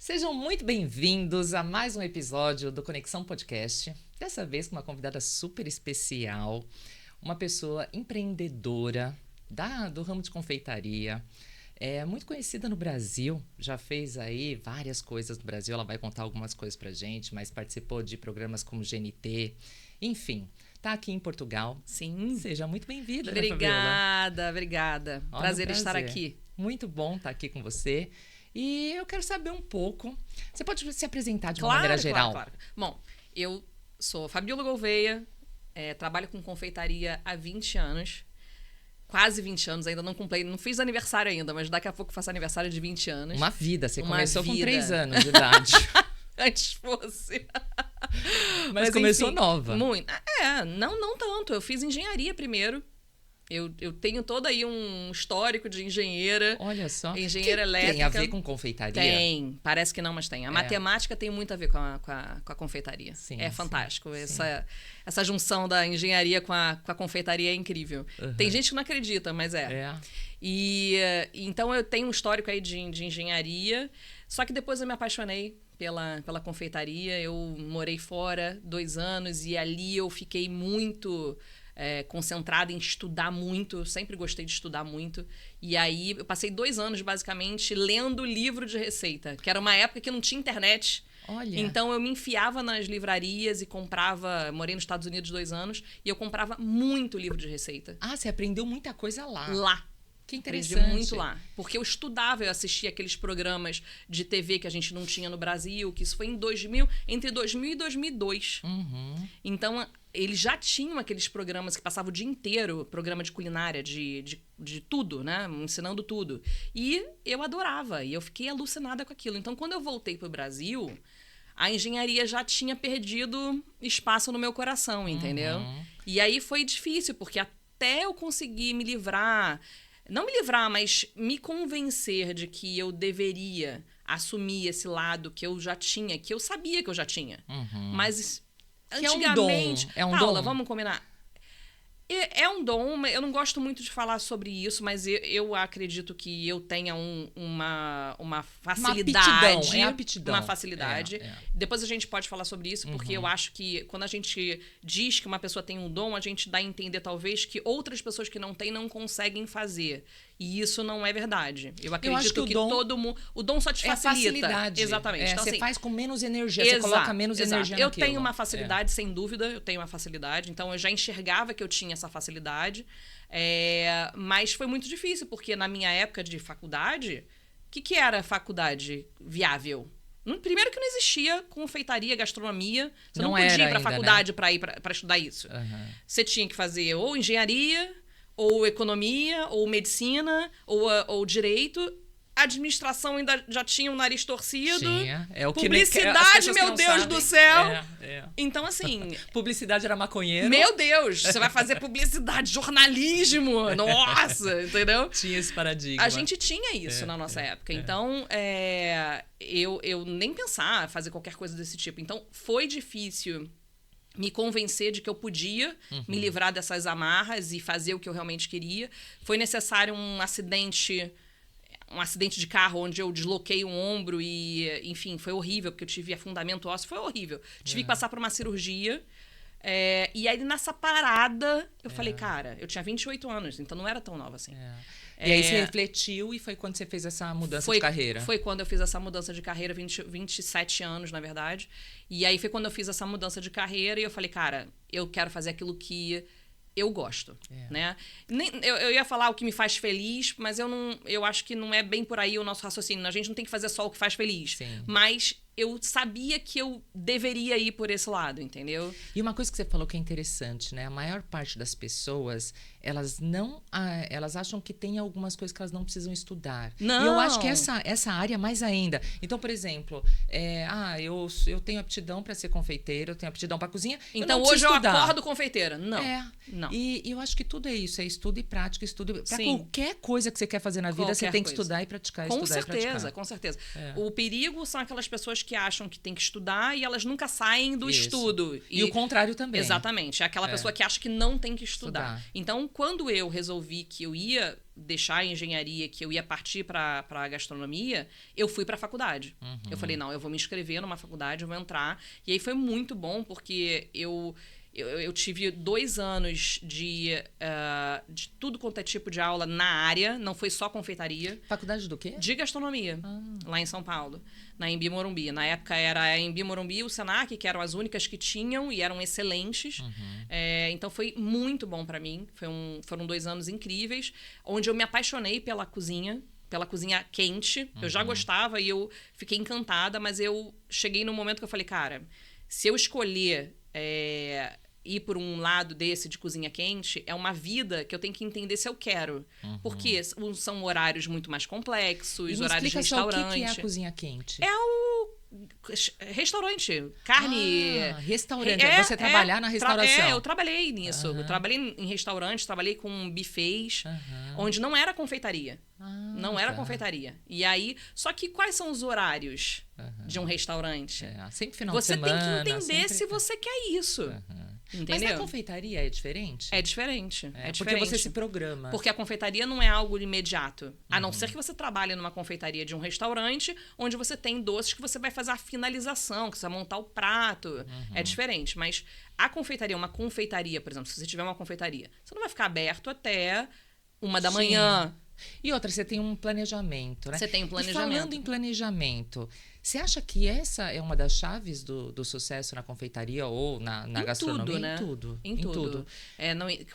Sejam muito bem-vindos a mais um episódio do Conexão Podcast. Dessa vez com uma convidada super especial, uma pessoa empreendedora do ramo de confeitaria, muito conhecida no Brasil, já fez aí várias coisas no Brasil, ela vai contar algumas coisas pra gente, mas participou de programas como GNT, enfim, tá aqui em Portugal. Sim. Seja muito bem-vinda, Obrigada, obrigada. Prazer estar aqui. Muito bom estar aqui com você. E eu quero saber um pouco. Você pode se apresentar de uma Claro, maneira geral? Claro. Bom, eu sou Fabiola Gouveia, trabalho com confeitaria há 20 anos. Quase 20 anos, ainda não fiz aniversário ainda, mas daqui a pouco faço aniversário de 20 anos. Uma vida, você começou com 3 anos de de idade. Antes fosse. Mas começou enfim, nova. Muito. Não tanto. Eu fiz engenharia primeiro. Eu tenho todo aí um histórico de engenheira. Olha só. Engenheira elétrica. Tem a ver com confeitaria? Tem. Parece que não, mas tem. A matemática tem muito a ver com a confeitaria. Sim, é fantástico. Sim. Essa junção da engenharia com a confeitaria é incrível. Uhum. Tem gente que não acredita, mas é. E então eu tenho um histórico aí de engenharia. Só que depois eu me apaixonei pela confeitaria. Eu morei fora 2 anos e ali eu fiquei muito... concentrada em estudar muito. Eu sempre gostei de estudar muito. E aí eu passei 2 anos basicamente lendo livro de receita, que era uma época que não tinha internet. Olha. Então eu me enfiava nas livrarias e comprava. Morei nos Estados Unidos 2 anos e eu comprava muito livro de receita. Ah, você aprendeu muita coisa lá. Lá. Que interessante. Aprendi muito lá. Porque eu estudava, eu assistia aqueles programas de TV que a gente não tinha no Brasil, que isso foi entre 2000 e 2002. Uhum. Então, eles já tinham aqueles programas que passavam o dia inteiro, programa de culinária, de tudo, né? Ensinando tudo. E eu adorava, e eu fiquei alucinada com aquilo. Então, quando eu voltei pro Brasil, a engenharia já tinha perdido espaço no meu coração, entendeu? Uhum. E aí foi difícil, porque até eu conseguir me livrar... Não me livrar, mas me convencer de que eu deveria assumir esse lado que eu já tinha, que eu sabia que eu já tinha. Uhum. Mas que antigamente... É um Paula, dom. vamos combinar. É um dom, eu não gosto muito de falar sobre isso, mas eu acredito que eu tenha uma facilidade. Uma aptidão. Uma facilidade. Depois a gente pode falar sobre isso, porque eu acho que quando a gente diz que uma pessoa tem um dom, a gente dá a entender, talvez, que outras pessoas que não têm não conseguem fazer. E isso não é verdade. Eu acredito que todo mundo... O dom só te facilita. Facilidade. Exatamente. Então, você assim, faz com menos energia, você coloca menos energia naquilo. Eu tenho uma facilidade, sem dúvida, eu tenho uma facilidade. Então, eu já enxergava que eu tinha essa facilidade. Mas foi muito difícil, porque na minha época de faculdade, o que era faculdade viável? Primeiro que não existia confeitaria, gastronomia. Você não podia ir para a faculdade, né? para estudar isso. Uhum. Você tinha que fazer ou engenharia, ou economia, ou medicina, ou direito. Administração ainda já tinha um nariz torcido. Tinha. Publicidade, meu Deus do céu. Então, assim... Publicidade era maconheiro. Meu Deus, você vai fazer publicidade, jornalismo. Nossa, entendeu? Tinha esse paradigma. A gente tinha isso na nossa época. Então, eu nem pensar fazer qualquer coisa desse tipo. Então, foi difícil me convencer de que eu podia me livrar dessas amarras e fazer o que eu realmente queria. Foi necessário um acidente de carro onde eu desloquei um ombro e, enfim, foi horrível, porque eu tive afundamento ósseo, foi horrível. Tive que passar por uma cirurgia. E aí, nessa parada, eu falei, cara, eu tinha 28 anos, então não era tão nova assim. E aí você refletiu e foi quando você fez essa mudança de carreira? Foi quando eu fiz essa mudança de carreira, 27 anos, na verdade. E aí foi quando eu fiz essa mudança de carreira e eu falei, cara, eu quero fazer aquilo que eu gosto, né? Eu ia falar o que me faz feliz, mas eu acho que não é bem por aí o nosso raciocínio. A gente não tem que fazer só o que faz feliz. Sim. Mas eu sabia que eu deveria ir por esse lado, entendeu? E uma coisa que você falou que é interessante, né? A maior parte das pessoas, elas acham que tem algumas coisas que elas não precisam estudar. Não. E eu acho que essa área mais ainda. Então, por exemplo, eu tenho aptidão para ser confeiteira, eu tenho aptidão para cozinha. Então, hoje eu acordo confeiteira. Não. Não. E eu acho que tudo é isso, é estudo e prática, estudo. Para qualquer coisa que você quer fazer na vida, você tem que estudar e praticar, Com certeza. O perigo são aquelas pessoas que acham que tem que estudar e elas nunca saem do estudo. E o contrário também. Exatamente. É aquela pessoa que acha que não tem que estudar. Então, quando eu resolvi que eu ia deixar a engenharia, que eu ia partir para a gastronomia, eu fui para a faculdade. Eu falei, não, eu vou me inscrever numa faculdade, eu vou entrar. E aí foi muito bom, porque eu tive 2 anos de tudo quanto é tipo de aula na área, não foi só confeitaria. Faculdade do quê? De gastronomia, lá em São Paulo, na Embi Morumbi. Na época era a Embi Morumbi e o Senac, que eram as únicas que tinham e eram excelentes. Então foi muito bom para mim. Foram 2 anos incríveis, onde eu me apaixonei pela cozinha quente. Eu já gostava e eu fiquei encantada, mas eu cheguei num momento que eu falei, cara, se eu escolher ir por um lado desse de cozinha quente, é uma vida que eu tenho que entender se eu quero. Porque são horários muito mais complexos, horários de restaurante. O que é a cozinha quente? É o restaurante, carne... restaurante, você trabalhar na restauração. Eu trabalhei nisso. Eu trabalhei em restaurantes, trabalhei com buffets, onde não era confeitaria. Não era confeitaria. E aí, só que quais são os horários de um restaurante? Sempre final de semana. Você tem que entender se você quer isso. Entendeu? Mas na confeitaria é diferente? É diferente. Porque você se programa. Porque a confeitaria não é algo imediato. A não ser que você trabalhe numa confeitaria de um restaurante, onde você tem doces que você vai fazer a finalização, que você vai montar o prato. É diferente. Mas a confeitaria, uma confeitaria, por exemplo, se você tiver uma confeitaria, você não vai ficar aberto até 1 da manhã. E outra, você tem um planejamento, né? Você tem um planejamento. E falando em planejamento, você acha que essa é uma das chaves do sucesso na confeitaria ou na gastronomia? Tudo, né? Em tudo.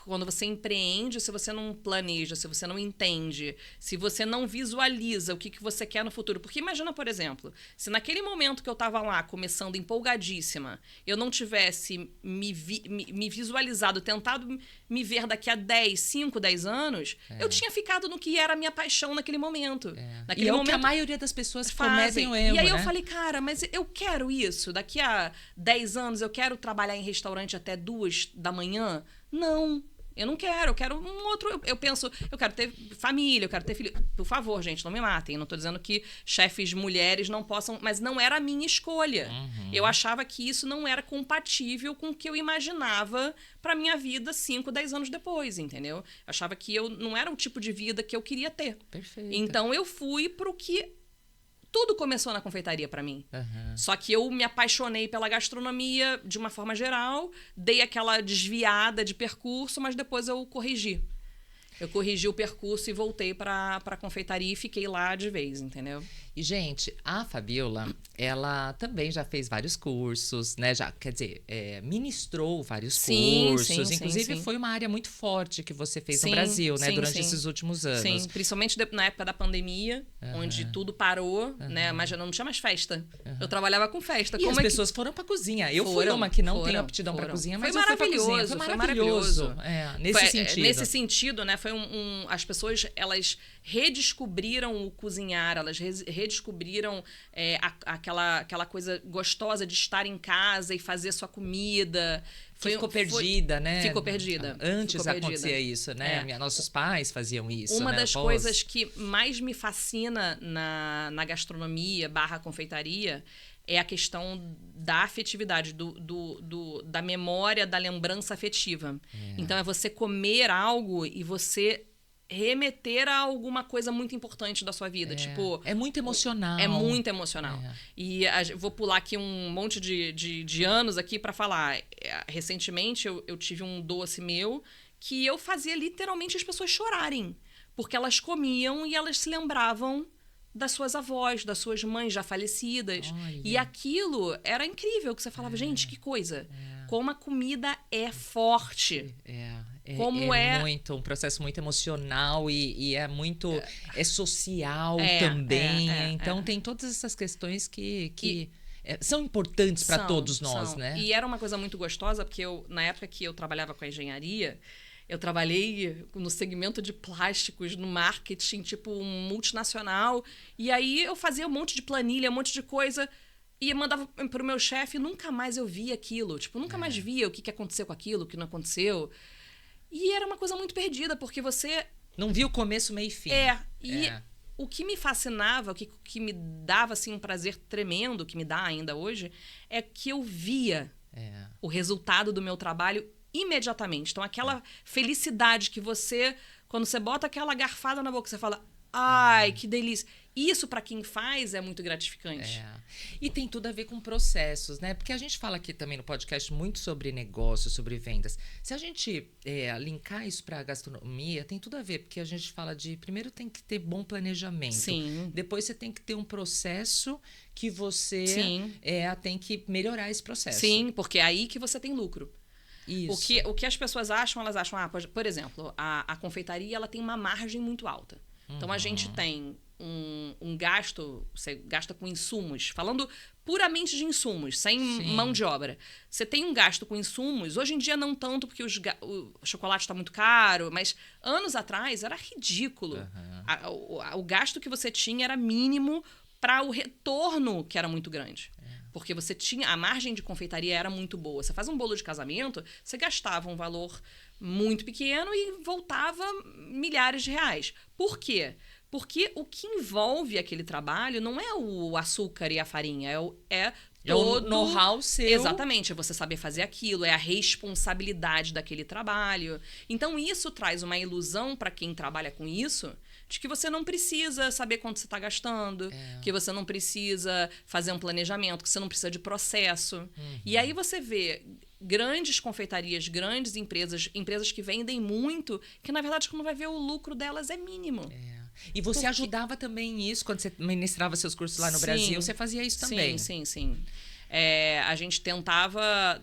Quando você empreende, se você não planeja, se você não entende, se você não visualiza o que você quer no futuro. Porque imagina, por exemplo, se naquele momento que eu estava lá, começando empolgadíssima, eu não tivesse me visualizado, tentado me ver daqui a 5, 10 anos, eu tinha ficado no que era a minha paixão naquele momento. Naquele momento, o que a maioria das pessoas cometem o erro, e aí eu falei, cara, mas eu quero isso. Daqui a 10 anos eu quero trabalhar em restaurante até 2 da manhã? Não, eu não quero. Eu quero um outro... Eu penso, eu quero ter família, eu quero ter filho. Por favor, gente, não me matem. Eu não tô dizendo que chefes mulheres não possam... Mas não era a minha escolha. Eu achava que isso não era compatível com o que eu imaginava pra minha vida 5, 10 anos depois, entendeu? Eu achava que eu não era o tipo de vida que eu queria ter. Perfeito. Então eu fui pro que... Tudo começou na confeitaria pra mim. Só que eu me apaixonei pela gastronomia de uma forma geral, dei aquela desviada de percurso, mas depois eu corrigi. Eu corrigi o percurso e voltei pra confeitaria e fiquei lá de vez, entendeu? E, gente, a Fabiola, ela também já fez vários cursos, né? Quer dizer, ministrou vários cursos. Inclusive, foi uma área muito forte que você fez no Brasil, né? Durante esses últimos anos. Sim, principalmente na época da pandemia, onde tudo parou, né? Mas já não tinha mais festa. Eu trabalhava com festa. E as pessoas foram pra cozinha. Eu fui uma que não tem aptidão pra cozinha, mas eu fui pra cozinha. Foi maravilhoso. Nesse sentido. Nesse sentido, né? Foi as pessoas, elas redescobriram o cozinhar, elas redescobriram aquela coisa gostosa de estar em casa e fazer sua comida. Ficou perdida, né? Ficou perdida. Antes acontecia isso, né? Nossos pais faziam isso. Uma das coisas que mais me fascina na gastronomia / confeitaria é a questão da afetividade, da memória, da lembrança afetiva. Então, é você comer algo e você remeter a alguma coisa muito importante da sua vida. É muito emocional. É muito emocional. E vou pular aqui um monte de anos aqui para falar. Recentemente, eu tive um doce meu que eu fazia literalmente as pessoas chorarem. Porque elas comiam e elas se lembravam das suas avós, das suas mães já falecidas. Olha. E aquilo era incrível, que você falava, gente, que coisa. Como a comida é forte. Como é muito um processo muito emocional e é muito social também. Então tem todas essas questões que são importantes para todos nós, né? E era uma coisa muito gostosa, porque na época que eu trabalhava com a engenharia, eu trabalhei no segmento de plásticos, no marketing, tipo um multinacional. E aí eu fazia um monte de planilha, um monte de coisa. E eu mandava pro meu chefe, nunca mais eu via aquilo. Tipo, nunca mais via o que aconteceu com aquilo, o que não aconteceu. E era uma coisa muito perdida, porque você... Não viu o começo, meio e fim. o que me fascinava, o que me dava assim, um prazer tremendo, que me dá ainda hoje, é que eu via o resultado do meu trabalho imediatamente. Então, aquela felicidade que você, quando você bota aquela garfada na boca, você fala, ai, que delícia. Isso, para quem faz, é muito gratificante. E tem tudo a ver com processos, né? Porque a gente fala aqui também no podcast muito sobre negócios, sobre vendas. Se a gente linkar isso para a gastronomia, tem tudo a ver, porque a gente fala de... Primeiro tem que ter bom planejamento. Sim. Depois você tem que ter um processo que você tem que melhorar esse processo. Sim, porque é aí que você tem lucro. Isso. O que as pessoas acham, elas acham... por exemplo, a confeitaria ela tem uma margem muito alta. Então, a gente tem um gasto, você gasta com insumos, falando puramente de insumos, sem mão de obra. Você tem um gasto com insumos, hoje em dia não tanto, porque o chocolate está muito caro, mas anos atrás era ridículo. O gasto que você tinha era mínimo para o retorno, que era muito grande. Porque você tinha... A margem de confeitaria era muito boa. Você faz um bolo de casamento, você gastava um valor muito pequeno e voltava milhares de reais. Por quê? Porque o que envolve aquele trabalho não é o açúcar e a farinha, é todo... o know-how seu. Exatamente, é você saber fazer aquilo, é a responsabilidade daquele trabalho. Então, isso traz uma ilusão para quem trabalha com isso, de que você não precisa saber quanto você está gastando, que você não precisa fazer um planejamento, que você não precisa de processo. E aí você vê grandes confeitarias, grandes empresas que vendem muito, que na verdade quando vai ver o lucro delas é mínimo. E você ajudava também isso, quando você ministrava seus cursos lá no Brasil, você fazia isso também. Sim. A gente tentava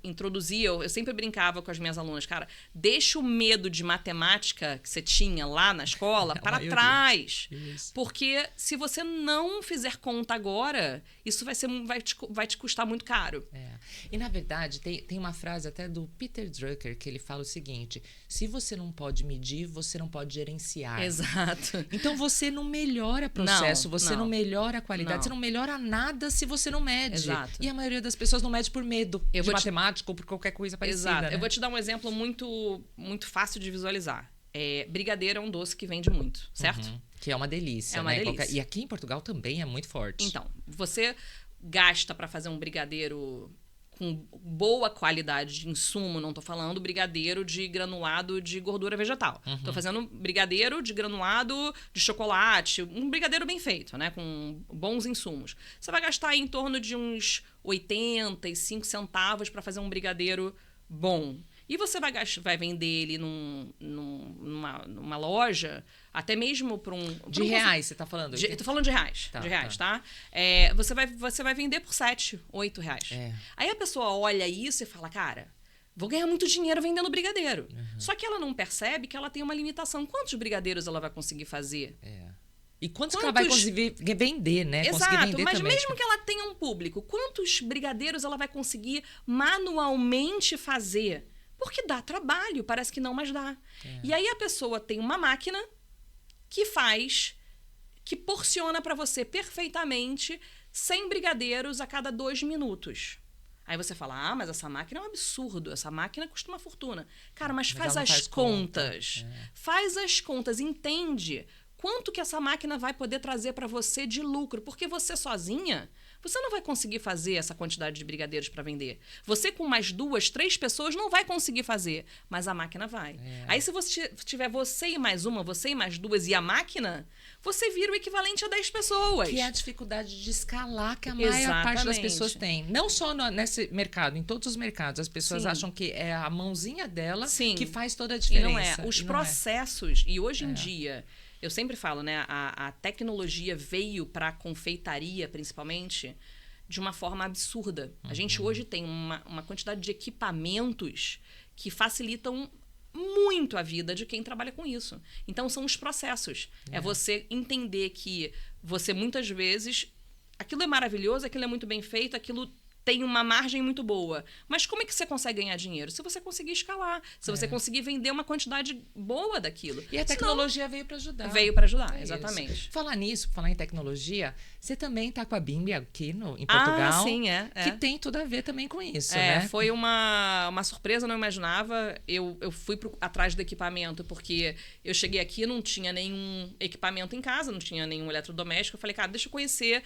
introduzir, eu sempre brincava com as minhas alunas, cara, deixa o medo de matemática que você tinha lá na escola para trás. Isso. Porque se você não fizer conta agora, isso vai te custar muito caro. E, na verdade, tem uma frase até do Peter Drucker que ele fala o seguinte: se você não pode medir, você não pode gerenciar. Exato. Então, você não melhora processo, você não melhora a qualidade, você não melhora nada se você não mede. Exato. E a maioria das pessoas não mede por medo de matemática ou por qualquer coisa parecida. Exato. Né? Eu vou te dar um exemplo muito, muito fácil de visualizar. Brigadeiro é um doce que vende muito, certo? Que é uma delícia. É uma delícia. E aqui em Portugal também é muito forte. Então, você gasta para fazer um brigadeiro com boa qualidade de insumo, não tô falando brigadeiro de granulado de gordura vegetal. Tô fazendo brigadeiro de granulado de chocolate, um brigadeiro bem feito, né, com bons insumos. Você vai gastar em torno de uns 85 centavos para fazer um brigadeiro bom. E você vai vender ele numa loja, até mesmo para um... De reais, você tá falando? Tô falando de reais, tá? Você vai vender por 7, 8 reais. Aí a pessoa olha isso e fala, cara, vou ganhar muito dinheiro vendendo brigadeiro. Só que ela não percebe que ela tem uma limitação. Quantos brigadeiros ela vai conseguir fazer? E quantos que ela vai conseguir vender, né? Exato, mas mesmo que ela tenha um público, quantos brigadeiros ela vai conseguir manualmente fazer? Porque dá trabalho, parece que não, mas dá. E aí a pessoa tem uma máquina que porciona para você perfeitamente 100 brigadeiros a cada 2 minutos. Aí você fala, mas essa máquina é um absurdo, essa máquina custa uma fortuna. Cara, mas faz as contas. Faz as contas, entende quanto que essa máquina vai poder trazer para você de lucro. Porque você sozinha... Você não vai conseguir fazer essa quantidade de brigadeiros para vender. Você com mais 2, 3 pessoas não vai conseguir fazer, mas a máquina vai. Aí se você tiver você e mais uma, você e mais 2 e a máquina, você vira o equivalente a 10 pessoas. Que é a dificuldade de escalar que a maior parte das pessoas tem. Não só nesse mercado, em todos os mercados. As pessoas acham que é a mãozinha dela que faz toda a diferença. E não é. Os processos, e hoje em dia... Eu sempre falo, né? A tecnologia veio para a confeitaria, principalmente, de uma forma absurda. A gente hoje tem uma quantidade de equipamentos que facilitam muito a vida de quem trabalha com isso. Então, são os processos. É você entender que você, muitas vezes... Aquilo é maravilhoso, aquilo é muito bem feito, aquilo tem uma margem muito boa. Mas como é que você consegue ganhar dinheiro? Se você conseguir escalar, se você conseguir vender uma quantidade boa daquilo. E a tecnologia veio para ajudar. Veio para ajudar, exatamente. Isso. Falar em tecnologia, você também tá com a Bimbi aqui em Portugal. Sim, que tem tudo a ver também com isso, né? Foi uma surpresa, não imaginava. Eu fui atrás do equipamento, porque eu cheguei aqui, não tinha nenhum equipamento em casa, não tinha nenhum eletrodoméstico. Eu falei, cara, deixa eu conhecer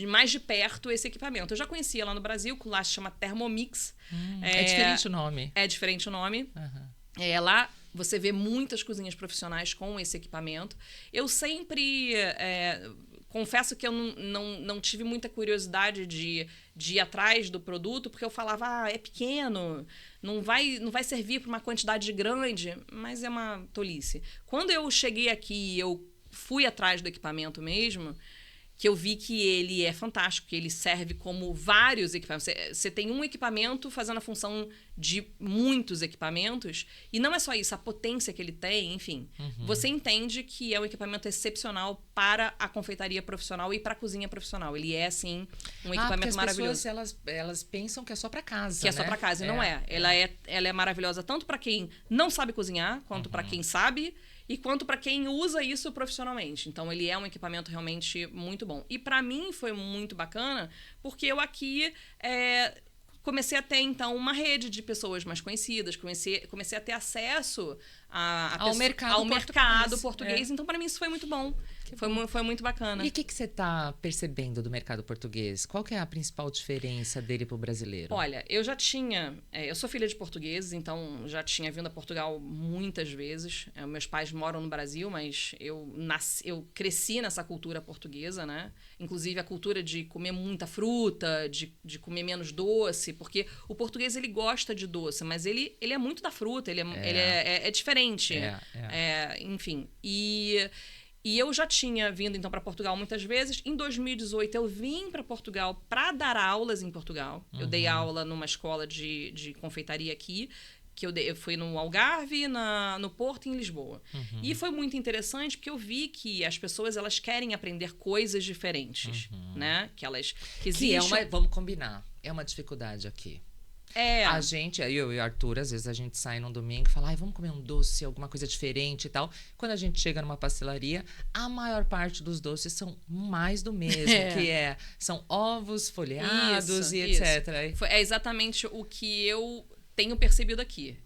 mais de perto esse equipamento. Eu já conhecia lá no Brasil, que lá se chama Thermomix. É diferente o nome. É diferente o nome. Uhum. Lá você vê muitas cozinhas profissionais com esse equipamento. Eu sempre... confesso que eu não tive muita curiosidade de ir atrás do produto, porque eu falava, é pequeno, não vai servir para uma quantidade grande, mas é uma tolice. Quando eu cheguei aqui, eu fui atrás do equipamento mesmo, que eu vi que ele é fantástico, que ele serve como vários equipamentos. Você tem um equipamento fazendo a função de muitos equipamentos, e não é só isso, a potência que ele tem, enfim. Você entende que é um equipamento excepcional para a confeitaria profissional e para a cozinha profissional. Ele é, sim, um equipamento maravilhoso. As pessoas, elas pensam que é só para casa, que é só para casa, e não é. Ela é maravilhosa tanto para quem não sabe cozinhar, quanto para quem sabe, e quanto para quem usa isso profissionalmente. Então, ele é um equipamento realmente muito bom. E para mim foi muito bacana, porque eu aqui comecei a ter, então, uma rede de pessoas mais conhecidas, comecei a ter acesso ao mercado português. Então, para mim, isso foi muito bom. Foi muito bacana. E o que você está percebendo do mercado português? Qual que é a principal diferença dele para o brasileiro? Olha, eu já tinha... eu sou filha de portugueses, então já tinha vindo a Portugal muitas vezes. Meus pais moram no Brasil, mas eu cresci nessa cultura portuguesa, né? Inclusive a cultura de comer muita fruta, de comer menos doce, porque o português, ele gosta de doce, mas ele é muito da fruta, ele é diferente. Enfim, E eu já tinha vindo, então, para Portugal muitas vezes. Em 2018, eu vim para Portugal para dar aulas em Portugal. Eu dei aula numa escola de confeitaria aqui, que eu fui no Algarve, no Porto e em Lisboa. E foi muito interessante, porque eu vi que as pessoas, elas querem aprender coisas diferentes, né? Que existe... vamos combinar, é uma dificuldade aqui. A gente, eu e o Arthur, às vezes a gente sai num domingo e fala, vamos comer um doce, alguma coisa diferente e tal. Quando a gente chega numa pastelaria, a maior parte dos doces são mais do mesmo, são ovos folheados etc. É exatamente o que eu tenho percebido aqui.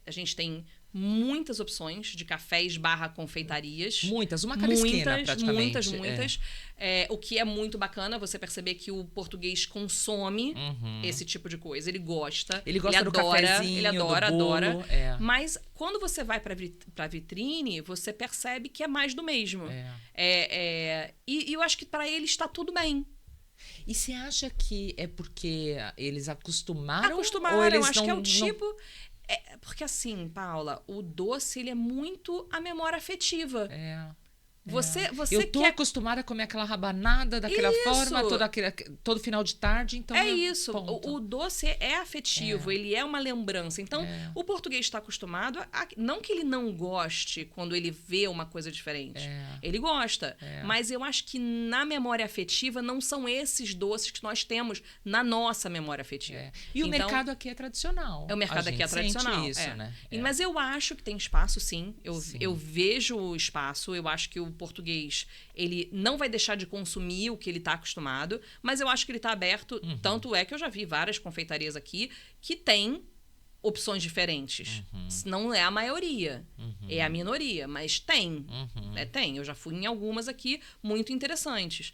A gente tem muitas opções de cafés / confeitarias. Muitas, uma cada esquina, praticamente. Muitas. O que é muito bacana, você perceber que o português consome esse tipo de coisa. Ele gosta. Ele gosta do cafezinho, ele adora, do bolo, adora. Mas quando você vai pra vitrine, você percebe que é mais do mesmo. E eu acho que para ele está tudo bem. E você acha que é porque eles acostumaram? Ou eles acho que é o tipo... porque assim, Paula, o doce, ele é muito a memória afetiva. Eu tô acostumada a comer aquela rabanada daquela forma, todo final de tarde, então... isso. O doce é afetivo, ele é uma lembrança. Então, o português está acostumado não que ele não goste quando ele vê uma coisa diferente. Ele gosta. Mas eu acho que na memória afetiva não são esses doces que nós temos na nossa memória afetiva. E o mercado aqui é tradicional. O mercado aqui é tradicional. Isso, né? Mas eu acho que tem espaço, sim. Eu vejo o espaço. Eu acho que o português, ele não vai deixar de consumir o que ele está acostumado, mas eu acho que ele está aberto. Tanto é que eu já vi várias confeitarias aqui que têm opções diferentes. Não é a maioria, é a minoria, mas tem. Tem. Eu já fui em algumas aqui muito interessantes.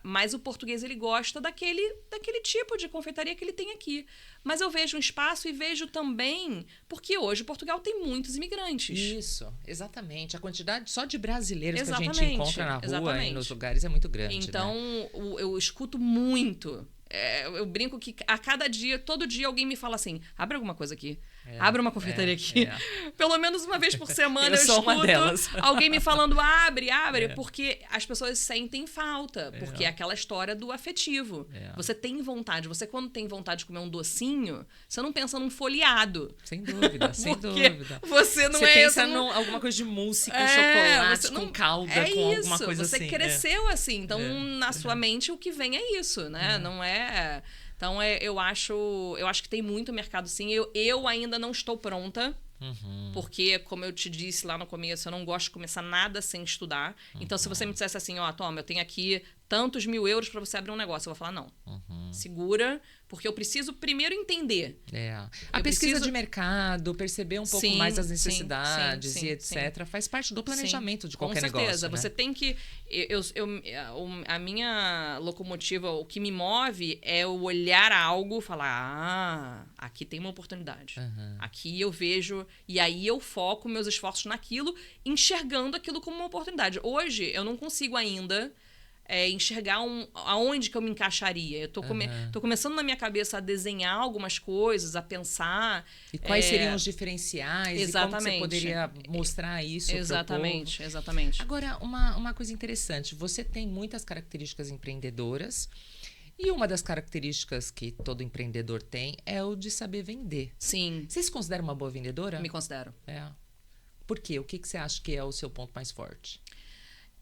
Mas o português, ele gosta daquele tipo de confeitaria que ele tem aqui. Mas eu vejo um espaço e vejo também... Porque hoje Portugal tem muitos imigrantes. Isso, exatamente. A quantidade só de brasileiros que a gente encontra na rua e nos lugares é muito grande. Então, eu escuto muito... eu brinco que a cada dia, todo dia, alguém me fala assim, abre alguma coisa aqui. Abre uma confeitaria aqui. Pelo menos uma vez por semana eu escuto alguém me falando, abre, porque as pessoas sentem falta. Porque é aquela história do afetivo. Você tem vontade. Você, quando tem vontade de comer um docinho, você não pensa num folheado. Sem dúvida, sem dúvida. Você não pensa em alguma coisa de mousse com chocolate, com calda, com alguma coisa você assim. Você cresceu assim. Então, na sua mente, o que vem é isso, né? Não é... Então, eu acho que tem muito mercado, sim. Eu ainda não estou pronta. Porque, como eu te disse lá no começo, eu não gosto de começar nada sem estudar. Então, se você me dissesse assim, toma, eu tenho aqui tantos mil euros para você abrir um negócio, eu vou falar, não. Segura, porque eu preciso primeiro entender. A pesquisa de mercado, perceber um pouco mais as necessidades sim, e etc. Faz parte do planejamento de qualquer negócio. Com certeza. Né? Você tem que... a minha locomotiva, o que me move é o olhar algo e falar, aqui tem uma oportunidade. Aqui eu vejo... E aí eu foco meus esforços naquilo, enxergando aquilo como uma oportunidade. Hoje, eu não consigo ainda... enxergar aonde que eu me encaixaria. Eu tô começando na minha cabeça a desenhar algumas coisas, a pensar. E quais seriam os diferenciais? Exatamente. E como você poderia mostrar isso pro povo? Exatamente. Agora, uma coisa interessante. Você tem muitas características empreendedoras. E uma das características que todo empreendedor tem é o de saber vender. Sim. Você se considera uma boa vendedora? Me considero. Por quê? O que você acha que é o seu ponto mais forte?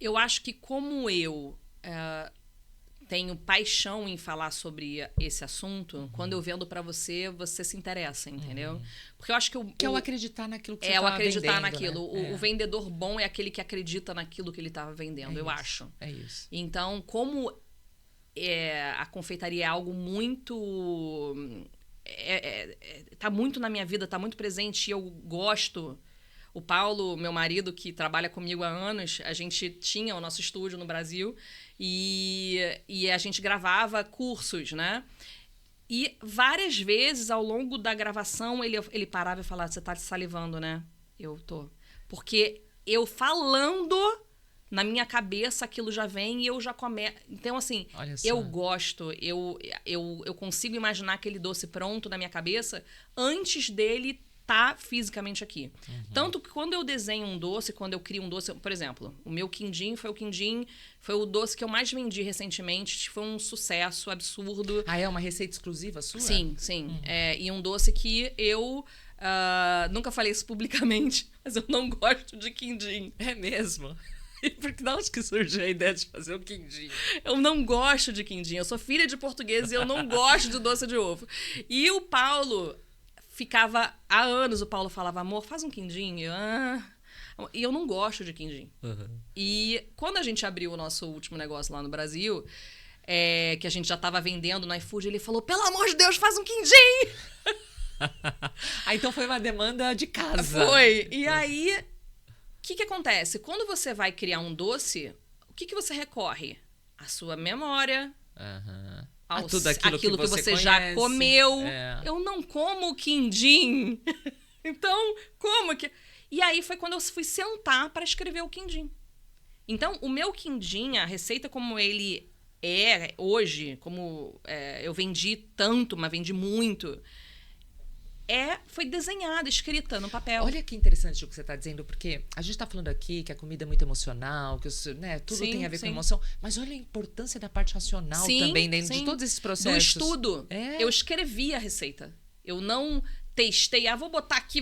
Eu acho que como eu... tenho paixão em falar sobre esse assunto, quando eu vendo pra você, você se interessa, entendeu? Porque eu acho que é o acreditar naquilo que você tá vendendo. É o acreditar naquilo. Né? O vendedor bom é aquele que acredita naquilo que ele tá vendendo, eu acho. É isso. Então, como a confeitaria é algo muito... tá muito na minha vida, tá muito presente e eu gosto... O Paulo, meu marido, que trabalha comigo há anos, a gente tinha o nosso estúdio no Brasil e a gente gravava cursos, né? E várias vezes, ao longo da gravação, ele parava e falava, você tá salivando, né? Eu tô. Porque eu falando, na minha cabeça, aquilo já vem e eu já começo... Então, assim, eu gosto, eu consigo imaginar aquele doce pronto na minha cabeça antes dele tá fisicamente aqui. Tanto que quando eu desenho um doce, quando eu crio um doce... Por exemplo, o meu quindim foi o doce que eu mais vendi recentemente. Foi um sucesso absurdo. É uma receita exclusiva sua? Sim. E um doce que eu... nunca falei isso publicamente, mas eu não gosto de quindim. É mesmo? E por que onde que surgiu a ideia de fazer o quindim? Eu não gosto de quindim. Eu sou filha de português e eu não gosto de doce de ovo. E o Paulo... Ficava há anos, o Paulo falava, amor, faz um quindim. E eu não gosto de quindim. E quando a gente abriu o nosso último negócio lá no Brasil, que a gente já estava vendendo no iFood, ele falou, pelo amor de Deus, faz um quindim! Então foi uma demanda de casa. Foi. E aí, o que acontece? Quando você vai criar um doce, o que você recorre? A sua memória, tudo aquilo que você já comeu. Eu não como quindim. Então, como que... E aí foi quando eu fui sentar para escrever o quindim. Então, o meu quindim, a receita como ele é hoje, como eu vendi tanto, mas vendi muito, foi desenhada, escrita no papel. Olha que interessante o que você está dizendo, porque a gente está falando aqui que a comida é muito emocional, que tudo tem a ver com emoção, mas olha a importância da parte racional também dentro de todos esses processos. Do estudo. Eu escrevi a receita. Eu não testei, vou botar aqui,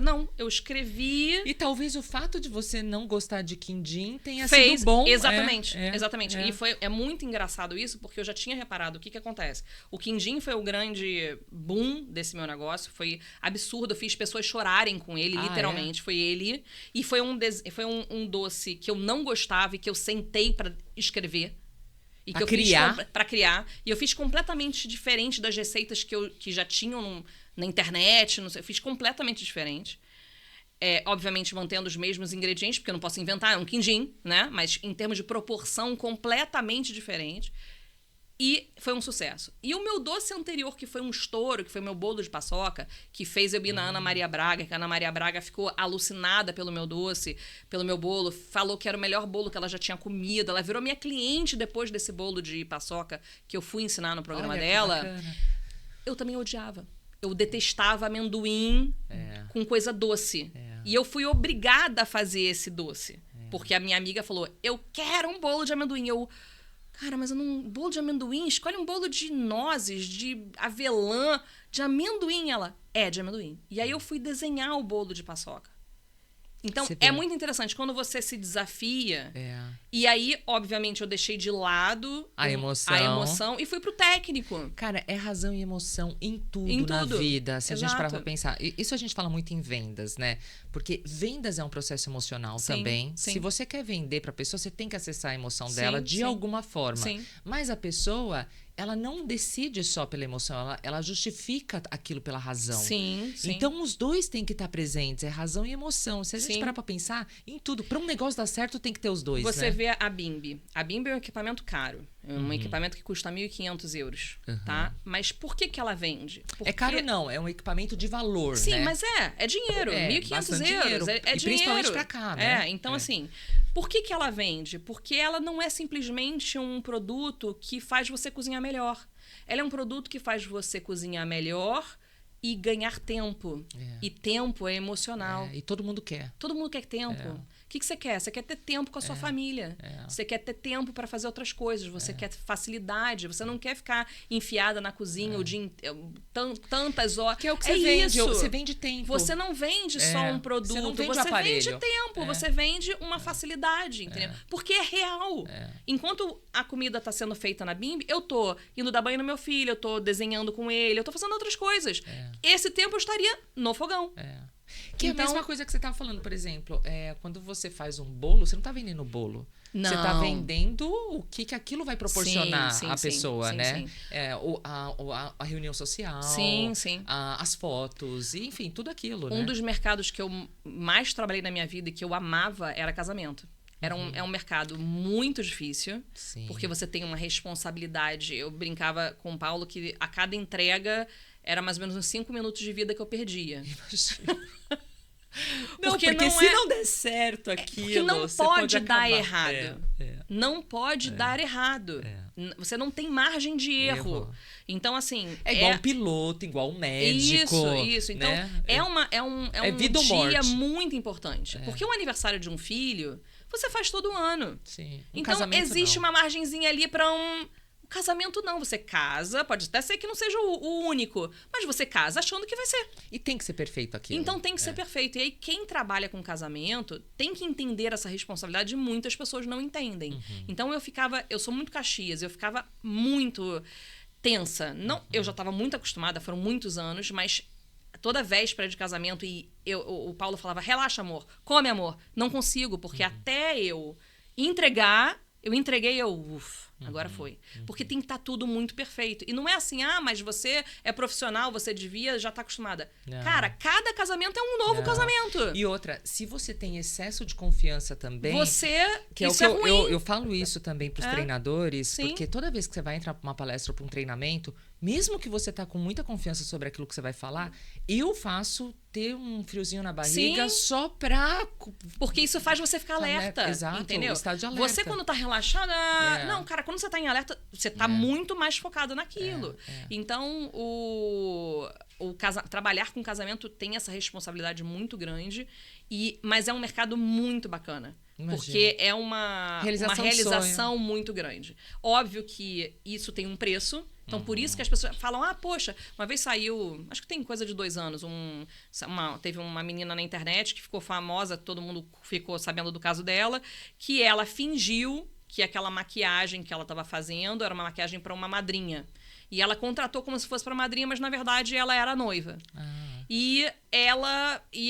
não, eu escrevi. E talvez o fato de você não gostar de quindim tenha sido bom. Exatamente. E é muito engraçado isso, porque eu já tinha reparado o que acontece. O quindim foi o grande boom desse meu negócio, foi absurdo, eu fiz pessoas chorarem com ele, literalmente, foi ele. E foi um doce que eu não gostava e que eu sentei pra escrever. E que eu criar. Pra criar. E eu fiz completamente diferente das receitas que já tinham na internet, não sei, eu fiz completamente diferente. Obviamente mantendo os mesmos ingredientes, porque eu não posso inventar, é um quindim, né? Mas em termos de proporção, completamente diferente. E foi um sucesso. E o meu doce anterior, que foi um estouro, que foi o meu bolo de paçoca, que fez eu ir na Ana Maria Braga, que a Ana Maria Braga ficou alucinada pelo meu doce, pelo meu bolo, falou que era o melhor bolo que ela já tinha comido. Ela virou minha cliente depois desse bolo de paçoca que eu fui ensinar no programa dela. Eu também odiava. Eu detestava amendoim com coisa doce. E eu fui obrigada a fazer esse doce. Porque a minha amiga falou, eu quero um bolo de amendoim. Cara, mas bolo de amendoim? Escolhe um bolo de nozes, de avelã, de amendoim. Ela, de amendoim. E aí eu fui desenhar o bolo de paçoca. Então, é muito interessante. Quando você se desafia E aí, obviamente, eu deixei de lado a emoção e fui pro técnico. Cara, é razão e emoção em tudo na vida. Se a gente parar pra pensar. Isso a gente fala muito em vendas, né? Porque vendas é um processo emocional também. Sim. Se você quer vender pra pessoa, você tem que acessar a emoção dela de alguma forma. Sim. Mas a pessoa, ela não decide só pela emoção, ela justifica aquilo pela razão. Sim. Então, os dois têm que estar presentes, é razão e emoção. Se a gente parar pra pensar em tudo, pra um negócio dar certo, tem que ter os dois, Você vê a Bimby. A Bimby é um equipamento caro. É um equipamento que custa 1.500 euros, tá? Mas por que ela vende? É caro não, é um equipamento de valor, Sim, né? mas é dinheiro. 1.500 euros, é dinheiro. Principalmente pra cá, né? Então assim, por que ela vende? Porque ela não é simplesmente um produto que faz você cozinhar melhor. Ela é um produto que faz você cozinhar melhor e ganhar tempo. E tempo é emocional. E todo mundo quer. Todo mundo quer tempo. O que você quer? Você quer ter tempo com a sua família. Você quer ter tempo para fazer outras coisas. Você quer facilidade. Você não quer ficar enfiada na cozinha o dia tantas horas. Que é o que você vende. Você vende tempo. Você não vende só um produto. Você não vende vende tempo. Você vende uma facilidade, entendeu? Porque é real. Enquanto a comida está sendo feita na Bimby, eu tô indo dar banho no meu filho, eu tô desenhando com ele, eu tô fazendo outras coisas. Esse tempo eu estaria no fogão. Que então, é a mesma coisa que você estava falando, por exemplo, quando você faz um bolo, você não está vendendo o bolo. Não. Você está vendendo o que aquilo vai proporcionar à pessoa, né? A reunião social, as fotos, enfim, tudo aquilo. Um dos mercados que eu mais trabalhei na minha vida e que eu amava era casamento. É um mercado muito difícil, porque você tem uma responsabilidade. Eu brincava com o Paulo que a cada entrega era mais ou menos uns 5 minutos de vida que eu perdia. Porque se não der certo aquilo, porque não pode dar acabar. errado. Não pode dar errado. Você não tem margem de erro. Então, assim... É igual um piloto, igual um médico. Isso. Então, né? é um vida dia muito importante. Porque o aniversário de um filho, você faz todo ano. Sim. Então, existe uma margenzinha ali para O casamento não, você casa, pode até ser que não seja o único, mas você casa achando que vai ser. E tem que ser perfeito aquilo. Então tem que ser perfeito. E aí quem trabalha com casamento tem que entender essa responsabilidade e muitas pessoas não entendem. Então eu sou muito Caxias, eu ficava muito tensa. Não, eu já estava muito acostumada, foram muitos anos, mas toda véspera de casamento o Paulo falava, relaxa amor, come amor. Não consigo, porque até eu entregar, agora foi. Porque tem que estar tudo muito perfeito. E não é assim, mas você é profissional, você devia já estar acostumada. Não. Cara, cada casamento é um novo casamento. E outra, se você tem excesso de confiança também... isso é ruim. Eu falo isso também para os treinadores, porque toda vez que você vai entrar para uma palestra ou para um treinamento, mesmo que você tá com muita confiança sobre aquilo que você vai falar, eu faço ter um friozinho na barriga só pra... Porque isso faz você ficar alerta. Exato, entendeu? estado de alerta. Você quando tá relaxada... Não, cara, quando você tá em alerta, você tá muito mais focado naquilo. Então, trabalhar com casamento tem essa responsabilidade muito grande, mas é um mercado muito bacana. Imagina. Porque é uma realização muito grande. Óbvio que isso tem um preço. Então, por isso que as pessoas falam, poxa, uma vez saiu, acho que tem coisa de 2 anos, teve uma menina na internet que ficou famosa, todo mundo ficou sabendo do caso dela, que ela fingiu que aquela maquiagem que ela estava fazendo era uma maquiagem para uma madrinha. E ela contratou como se fosse para madrinha, mas na verdade ela era noiva. E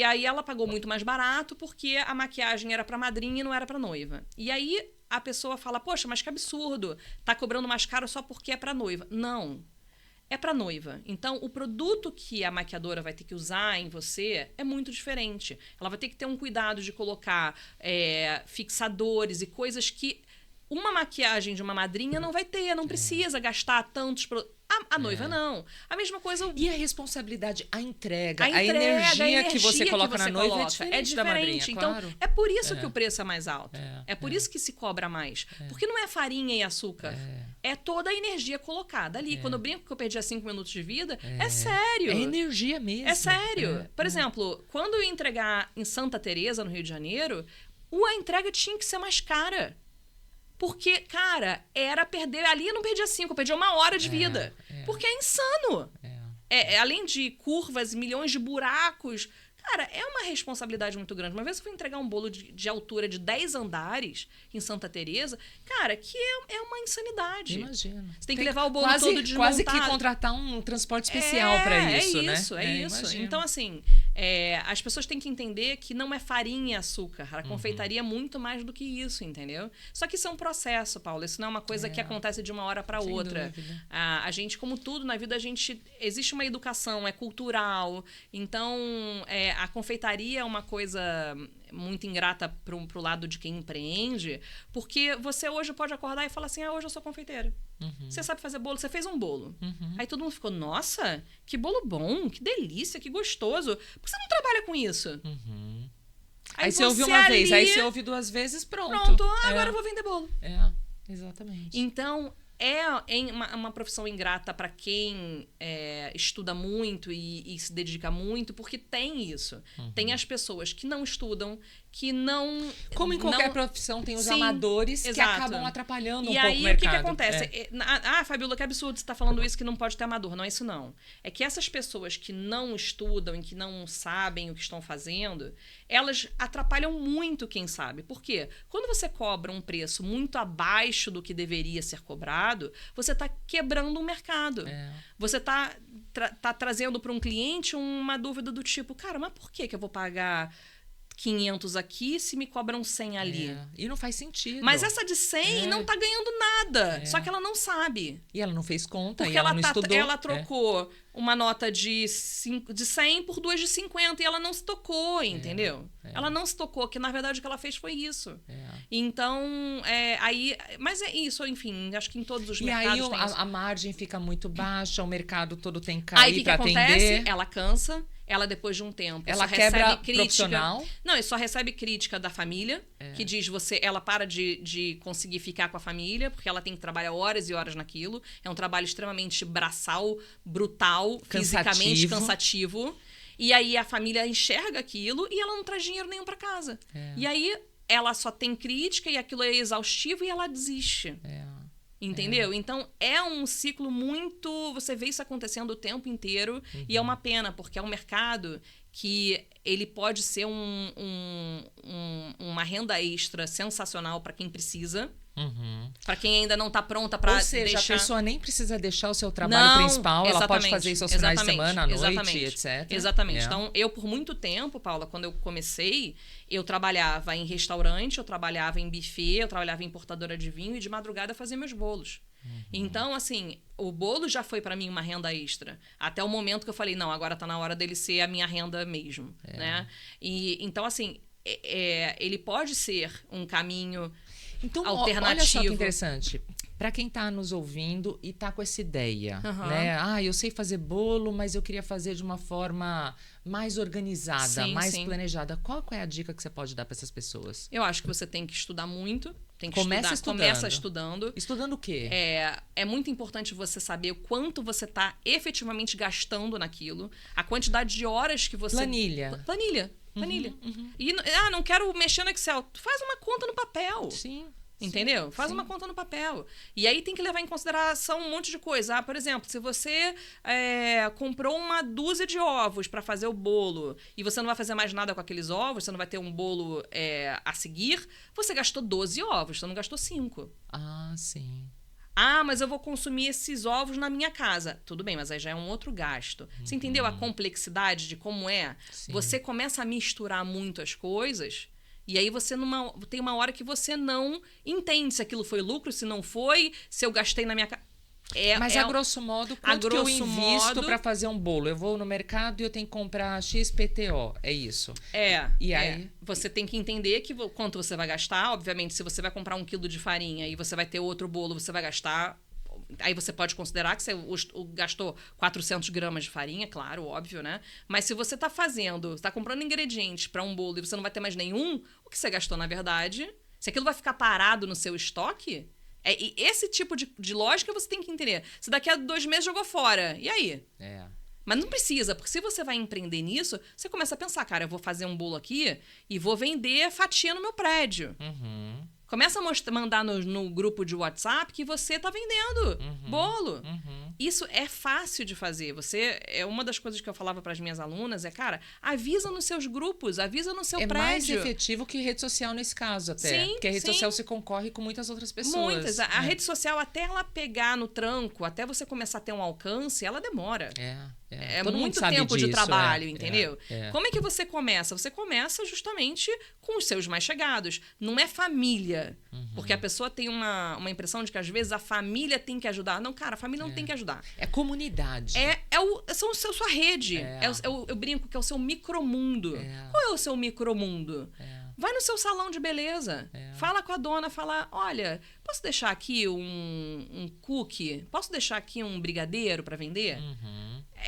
aí ela pagou muito mais barato porque a maquiagem era para madrinha e não era para noiva. E aí a pessoa fala, poxa, mas que absurdo, tá cobrando mais caro só porque é para noiva. Não, é para noiva. Então, o produto que a maquiadora vai ter que usar em você é muito diferente. Ela vai ter que ter um cuidado de colocar fixadores e coisas que uma maquiagem de uma madrinha não vai ter, não precisa gastar tantos produtos. A noiva não. A mesma coisa... E a responsabilidade, a entrega, a energia que você coloca na noiva é diferente da madrinha, então, claro. É por isso que o preço é mais alto. É por isso que se cobra mais. Porque não é farinha e açúcar. É toda a energia colocada ali. Quando eu brinco que eu perdi 5 minutos de vida, é sério. É energia mesmo. É sério. Por exemplo, quando eu ia entregar em Santa Teresa, no Rio de Janeiro, a entrega tinha que ser mais cara. Porque, cara, era perder... Ali eu não perdia 5, eu perdia 1 hora de vida. Porque é insano. Além de curvas, milhões de buracos... Cara, é uma responsabilidade muito grande. Uma vez eu fui entregar um bolo de altura de 10 andares em Santa Teresa, cara, que é uma insanidade. Imagina. Você tem que levar o bolo todo desmontado. Quase que contratar um transporte especial para isso, né? É isso. Então, assim, as pessoas têm que entender que não é farinha e açúcar. A confeitaria é muito mais do que isso, entendeu? Só que isso é um processo, Paulo. Isso não é uma coisa que acontece de uma hora para outra. A gente, como tudo na vida, existe uma educação, é cultural. Então, a confeitaria é uma coisa muito ingrata pro lado de quem empreende, porque você hoje pode acordar e falar assim, hoje eu sou confeiteira. Você sabe fazer bolo, você fez um bolo. Aí todo mundo ficou, nossa, que bolo bom, que delícia, que gostoso. Por que você não trabalha com isso? Aí você ouve uma vez, aí você ouve 2 vezes, pronto. Agora eu vou vender bolo. Exatamente. Então, uma profissão ingrata para quem estuda muito e se dedica muito, porque tem isso. Tem as pessoas que não estudam, que não... Como em qualquer profissão, tem os amadores que acabam atrapalhando um pouco o mercado. E aí, o que acontece? Fabiola, que absurdo você tá falando isso, que não pode ter amador. Não é isso, não. É que essas pessoas que não estudam e que não sabem o que estão fazendo, elas atrapalham muito quem sabe. Por quê? Quando você cobra um preço muito abaixo do que deveria ser cobrado, você está quebrando um mercado. Você tá trazendo para um cliente uma dúvida do tipo, cara, mas por que eu vou pagar 500 aqui se me cobram 100 ali? E não faz sentido. Mas essa de 100 não tá ganhando nada. Só que ela não sabe. E ela não fez conta, porque e ela não estudou. Ela trocou uma nota de 100 por 2 de 50 e ela não se tocou, entendeu? Ela não se tocou, que na verdade o que ela fez foi isso. Então, mas é isso, enfim, acho que em todos os mercados tem isso. A margem fica muito baixa, o mercado todo tem que cair aí, para atender. Aí o que acontece? Ela cansa. Ela, depois de um tempo, ela só quebra recebe crítica. Profissional. Não, e só recebe crítica da família, que diz ela para de conseguir ficar com a família, porque ela tem que trabalhar horas e horas naquilo. É um trabalho extremamente braçal, brutal, fisicamente cansativo. E aí a família enxerga aquilo e ela não traz dinheiro nenhum para casa. E aí ela só tem crítica e aquilo é exaustivo e ela desiste. Entendeu? Então, é um ciclo muito... Você vê isso acontecendo o tempo inteiro e é uma pena, porque é um mercado que ele pode ser uma renda extra sensacional para quem precisa, para quem ainda não está pronta para deixar... Ou seja, a pessoa nem precisa deixar o seu trabalho principal, ela pode fazer isso aos finais de semana, à noite, etc. Exatamente. Então, eu por muito tempo, Paula, quando eu comecei, eu trabalhava em restaurante, eu trabalhava em buffet, eu trabalhava em importadora de vinho e de madrugada eu fazia meus bolos. Então, assim, o bolo já foi para mim uma renda extra. Até o momento que eu falei, não, agora tá na hora dele ser a minha renda mesmo, né? E, então, assim, ele pode ser um caminho alternativo. Olha só que interessante. Para quem está nos ouvindo e está com essa ideia, né? Eu sei fazer bolo, mas eu queria fazer de uma forma mais organizada, mais planejada. Qual é a dica que você pode dar para essas pessoas? Eu acho que você tem que estudar muito. Começa estudando. Estudando o quê? É muito importante você saber o quanto você está efetivamente gastando naquilo, a quantidade de horas que você... Planilha. E não quero mexer no Excel. Faz uma conta no papel. Sim. Entendeu? Faz uma conta no papel. E aí tem que levar em consideração um monte de coisa. Por exemplo, se você comprou uma dúzia de ovos para fazer o bolo e você não vai fazer mais nada com aqueles ovos, você não vai ter um bolo a seguir, você gastou 12 ovos, você não gastou 5. Ah, sim. Mas eu vou consumir esses ovos na minha casa. Tudo bem, mas aí já é um outro gasto. Você entendeu a complexidade de como é? Sim. Você começa a misturar muito as coisas... E aí você tem uma hora que você não entende se aquilo foi lucro, se não foi, se eu gastei na minha casa. Mas a grosso modo, quanto que eu invisto para fazer um bolo? Eu vou no mercado e eu tenho que comprar XPTO, é isso? E aí? Você tem que entender quanto você vai gastar. Obviamente, se você vai comprar 1 quilo de farinha e você vai ter outro bolo, você vai gastar... Aí você pode considerar que você gastou 400 gramas de farinha, claro, óbvio, né? Mas se você está comprando ingredientes para um bolo e você não vai ter mais nenhum, o que você gastou, na verdade, se aquilo vai ficar parado no seu estoque, e esse tipo de lógica você tem que entender. Se daqui a 2 meses jogou fora, e aí? Mas não precisa, porque se você vai empreender nisso, você começa a pensar, cara, eu vou fazer um bolo aqui e vou vender fatia no meu prédio. Começa a mandar no grupo de WhatsApp que você tá vendendo bolo. Isso é fácil de fazer. Uma das coisas que eu falava para as minhas alunas cara, avisa nos seus grupos, avisa no seu prédio. É mais efetivo que rede social nesse caso até. Sim, porque a rede social se concorre com muitas outras pessoas. Muitas. A rede social, até ela pegar no tranco, até você começar a ter um alcance, ela demora. É Todo muito mundo tempo disso, de trabalho, entendeu? É. Como é que você começa? Você começa justamente com os seus mais chegados. Não é família. Porque a pessoa tem uma impressão de que, às vezes, a família tem que ajudar. Não, cara, a família não tem que ajudar. É comunidade. Sua rede. Eu brinco que é o seu micromundo. Qual é o seu micromundo? Vai no seu salão de beleza. Fala com a dona, fala, olha, posso deixar aqui um cookie? Posso deixar aqui um brigadeiro para vender?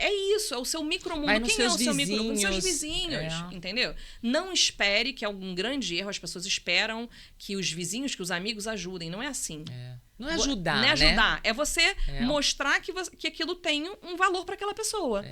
É isso, é o seu micromundo. Quem é o seu micromundo? Os seus vizinhos, entendeu? Não espere, que é um grande erro, as pessoas esperam que os vizinhos, que os amigos ajudem. Não é assim. Não é ajudar, Não é ajudar, né? É você mostrar que aquilo tem um valor para aquela pessoa.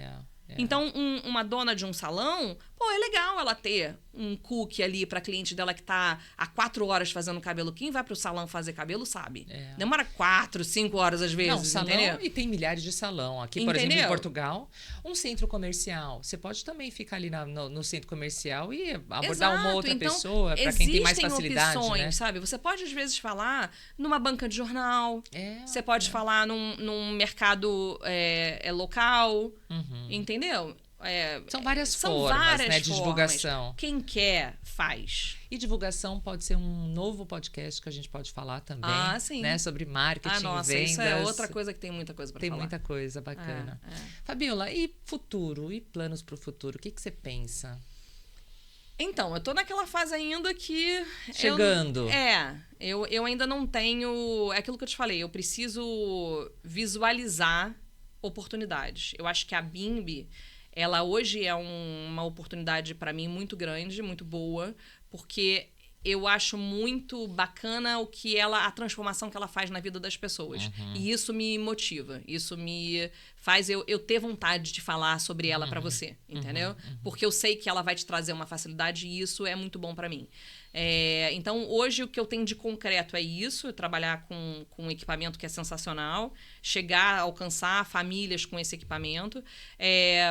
Então, uma dona de um salão, é legal ela ter um cookie ali pra cliente dela que tá há 4 horas fazendo cabelo. Quem vai pro salão fazer cabelo sabe. Demora 4, 5 horas às vezes, Não, salão, entendeu? E tem milhares de salão. Aqui, por exemplo, em Portugal, um centro comercial. Você pode também ficar ali no centro comercial e abordar uma outra pessoa, para quem tem mais facilidade, opções, né? sabe? Você pode, às vezes, falar numa banca de jornal. Você pode falar num mercado local, entendeu? São várias formas, né, de divulgação. Quem quer, faz. E divulgação pode ser um novo podcast que a gente pode falar também. Sim. Né, sobre marketing, vendas. Isso é outra coisa que tem muita coisa para falar. Tem muita coisa bacana. Fabiola, e futuro? E planos para o futuro? O que você pensa? Então, eu tô naquela fase ainda que... Chegando. Eu ainda não tenho... É aquilo que eu te falei, eu preciso visualizar oportunidades. Eu acho que a Bimby, ela hoje é uma oportunidade para mim muito grande, muito boa, porque eu acho muito bacana a transformação que ela faz na vida das pessoas. E isso me motiva, isso me faz eu ter vontade de falar sobre ela para você, entendeu? Porque eu sei que ela vai te trazer uma facilidade e isso é muito bom para mim. Então, hoje, o que eu tenho de concreto é isso, trabalhar com um equipamento que é sensacional, chegar a alcançar famílias com esse equipamento,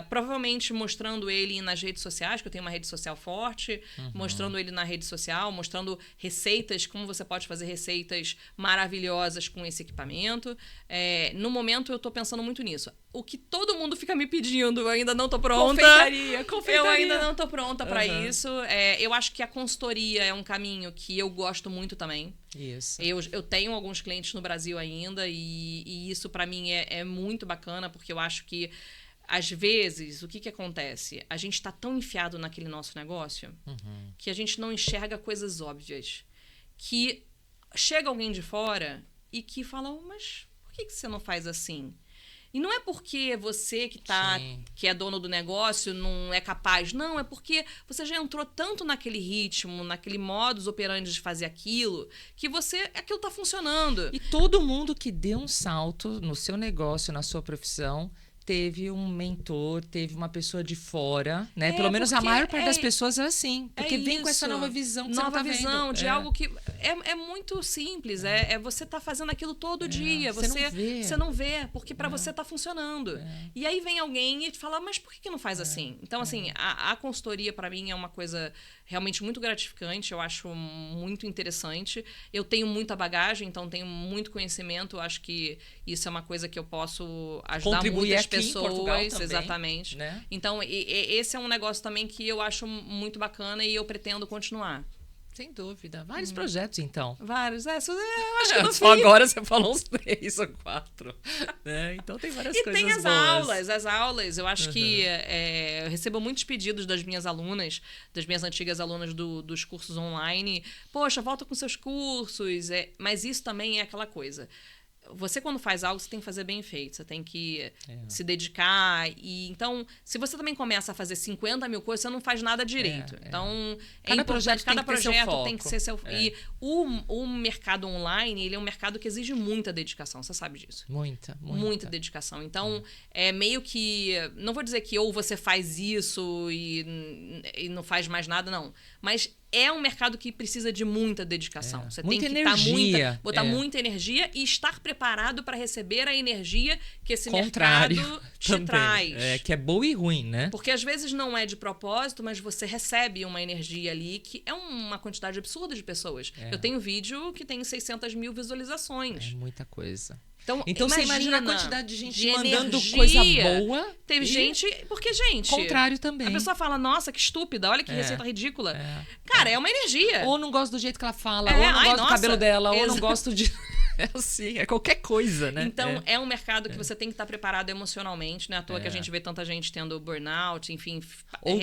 provavelmente mostrando ele nas redes sociais, que eu tenho uma rede social forte, mostrando ele na rede social, mostrando receitas, como você pode fazer receitas maravilhosas com esse equipamento. No momento, eu estou pensando muito nisso. O que todo mundo fica me pedindo, eu ainda não tô pronta. Confeitaria. Eu ainda não tô pronta para isso. Eu acho que a consultoria é um caminho que eu gosto muito também. Isso. Eu tenho alguns clientes no Brasil ainda e isso para mim é muito bacana, porque eu acho que, às vezes, o que acontece? A gente tá tão enfiado naquele nosso negócio que a gente não enxerga coisas óbvias. Que chega alguém de fora e que fala, mas por que você não faz assim? E não é porque você que é dono do negócio não é capaz. Não, é porque você já entrou tanto naquele ritmo, naquele modus operandi de fazer aquilo, que aquilo tá funcionando. E todo mundo que deu um salto no seu negócio, na sua profissão, teve um mentor, teve uma pessoa de fora, né? Pelo menos a maior parte das pessoas é assim. Porque vem com essa nova visão que você não tá vendo. Nova visão de algo que é muito simples. Você tá fazendo aquilo todo dia. Você não vê, porque para você tá funcionando. E aí vem alguém e te fala, mas por que não faz assim? Então, assim, a consultoria para mim é uma coisa realmente muito gratificante. Eu acho muito interessante. Eu tenho muita bagagem, então tenho muito conhecimento. Eu acho que isso é uma coisa que eu posso ajudar muitas pessoas. Em Portugal também, exatamente. Né? Então, esse é um negócio também que eu acho muito bacana e eu pretendo continuar. Sem dúvida. Vários projetos, então. Vários. Eu acho que só agora você falou uns 3 ou 4. Né? Então tem várias coisas boas. E tem as aulas. Eu acho que eu recebo muitos pedidos das minhas alunas, das minhas antigas alunas dos cursos online. Poxa, volta com seus cursos. Mas isso também é aquela coisa. Você, quando faz algo, você tem que fazer bem feito. Você tem que se dedicar. E então, se você também começa a fazer 50 mil coisas, você não faz nada direito. Então, cada projeto tem que ser seu foco. E o mercado online, ele é um mercado que exige muita dedicação. Você sabe disso. Muita dedicação. Então, é meio que... Não vou dizer que ou você faz isso e não faz mais nada, não. Mas é um mercado que precisa de muita dedicação. Você tem que botar muita energia e estar preparado para receber a energia que esse mercado te traz. Que é boa e ruim, né? Porque às vezes não é de propósito, mas você recebe uma energia ali que é uma quantidade absurda de pessoas. Eu tenho vídeo que tem 600 mil visualizações. É muita coisa. Então você imagina a quantidade de gente mandando energia. Coisa boa. Teve gente... Porque, gente... Contrário também. A pessoa fala, nossa, que estúpida, olha que receita ridícula. Cara, é uma energia. Ou não gosto do jeito que ela fala, ou não gosto do cabelo dela, ou não gosto de... É assim, é qualquer coisa, né? Então, é um mercado que você tem que estar preparado emocionalmente, não é à toa que a gente vê tanta gente tendo burnout, enfim, ou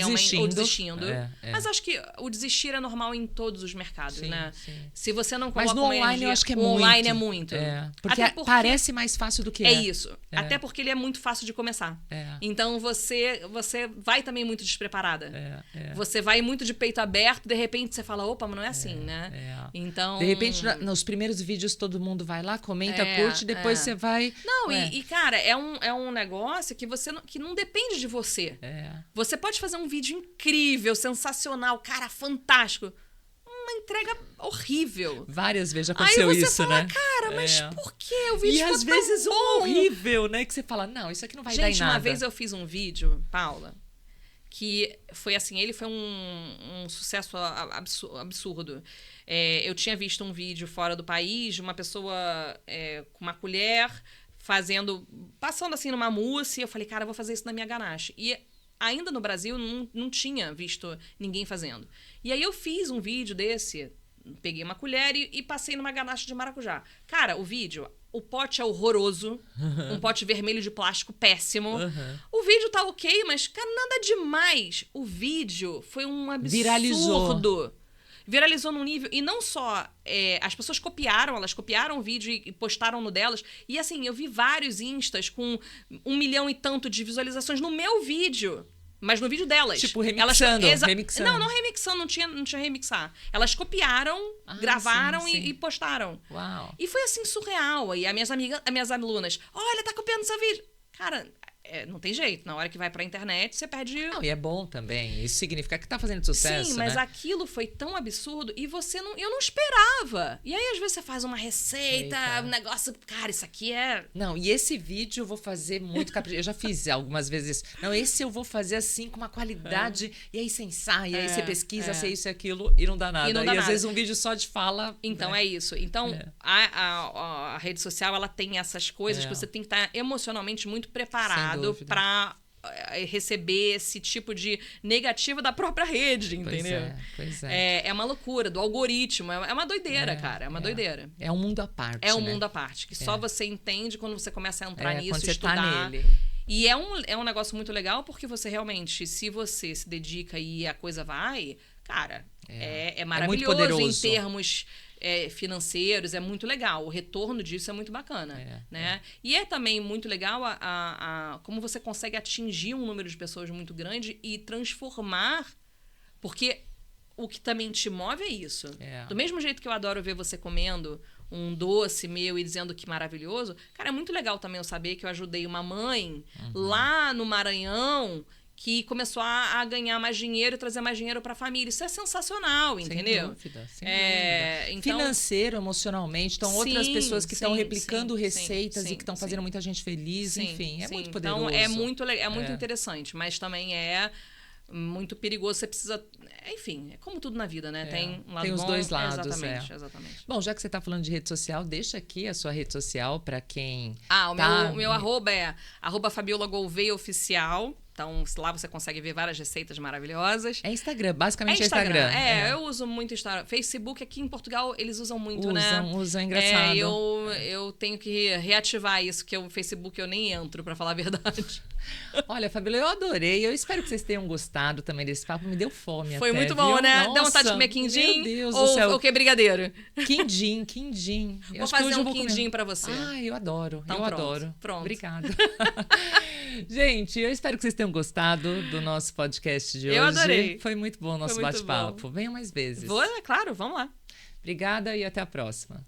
desistindo. Mas acho que o desistir é normal em todos os mercados, né? Sim. Se você não coloca Mas no online energia, eu acho que é muito. Online é muito. Porque parece mais fácil do que é. É isso. Até porque ele é muito fácil de começar. Então, você vai também muito despreparada. Você vai muito de peito aberto, de repente você fala, opa, mas não é assim, né? Então... De repente, nos primeiros vídeos, todo mundo vai lá, comenta, curte, depois você vai... Não, cara, é um negócio que não depende de você. Você pode fazer um vídeo incrível, sensacional, cara, fantástico. Uma entrega horrível. Várias vezes aconteceu isso, aí você fala, né? Cara, mas por que o vídeo ficou às vezes bom? Horrível, né? Que você fala, não, isso aqui não vai dar em nada. Uma vez eu fiz um vídeo, Paula, que foi assim, ele foi um sucesso absurdo. Eu tinha visto um vídeo fora do país de uma pessoa com uma colher passando assim numa mousse, e eu falei, cara, eu vou fazer isso na minha ganache. E ainda no Brasil não tinha visto ninguém fazendo. E aí eu fiz um vídeo desse, peguei uma colher e passei numa ganache de maracujá. Cara, o pote é horroroso, um pote vermelho de plástico péssimo. O vídeo tá ok, mas, cara, nada demais. O vídeo foi um absurdo. Viralizou num nível... E não só... as pessoas elas copiaram o vídeo e postaram no delas. E, assim, eu vi vários instas com 1 milhão e tanto de visualizações no meu vídeo. Mas no vídeo delas. Tipo, remixando. Não remixando, não tinha remixar. Elas copiaram, gravaram sim. E postaram. Uau. E foi, assim, surreal. E as minhas alunas... Olha, tá copiando seu vídeo. Cara... não tem jeito. Na hora que vai pra internet, você perde... Não, e é bom também. Isso significa que tá fazendo sucesso, Sim, mas né? Aquilo foi tão absurdo e eu não esperava. E aí, às vezes, você faz uma receita, um negócio... Cara, isso aqui é... Não, e esse vídeo eu vou fazer muito capricho. Eu já fiz algumas vezes. Não, esse eu vou fazer assim, com uma qualidade. E aí você ensaia, e aí você pesquisa, se é isso e aquilo, e não dá nada. E às vezes um vídeo só de fala... Então, é isso. Então, a rede social, ela tem essas coisas que você tem que estar emocionalmente muito preparado para receber esse tipo de negativa da própria rede, entendeu? Pois é. É uma loucura, do algoritmo. É uma doideira, cara. É uma doideira. É um mundo à parte, É um mundo à parte, que só você entende quando você começa a entrar nisso, quando você estudar. Tá nele. E é um negócio muito legal, porque você realmente, se você se dedica e a coisa vai, cara, é maravilhoso muito poderoso. Em termos... financeiros, é muito legal. O retorno disso é muito bacana, né? E é também muito legal como você consegue atingir um número de pessoas muito grande e transformar, porque o que também te move é isso. Do mesmo jeito que eu adoro ver você comendo um doce meu e dizendo que maravilhoso, cara, é muito legal também eu saber que eu ajudei uma mãe lá no Maranhão que começou a ganhar mais dinheiro e trazer mais dinheiro para a família. Isso é sensacional, entendeu? Sem dúvida. Então, financeiro, emocionalmente. Então, outras pessoas que estão replicando receitas e que estão fazendo muita gente feliz. Enfim, é muito poderoso. Então, é muito interessante, mas também é muito perigoso. Você precisa... Enfim, é como tudo na vida, né? Tem um lado tem os bom, dois lados. Exatamente. Bom, já que você está falando de rede social, deixa aqui a sua rede social para quem... O meu arroba é @FabiolaGouveia_oficial. Então, lá você consegue ver várias receitas maravilhosas. É Instagram, basicamente é Instagram. Eu uso muito Instagram. Facebook, aqui em Portugal, eles usam muito, Usam, é engraçado. Eu tenho que reativar isso, que o Facebook eu nem entro, pra falar a verdade. Olha, Fabíola, eu adorei. Eu espero que vocês tenham gostado também desse papo. Me deu fome Foi até, muito bom, viu? né? Nossa, dá vontade de comer quindim? Meu Deus do céu. Ou que brigadeiro? Quindim. Vou fazer um quindim pra você. Eu adoro. Então, adoro. Pronto. Obrigada. Gente, eu espero que vocês tenham gostado do nosso podcast de hoje. Eu adorei. Foi muito bom o nosso bate-papo. Venham mais vezes. Claro, vamos lá. Obrigada e até a próxima.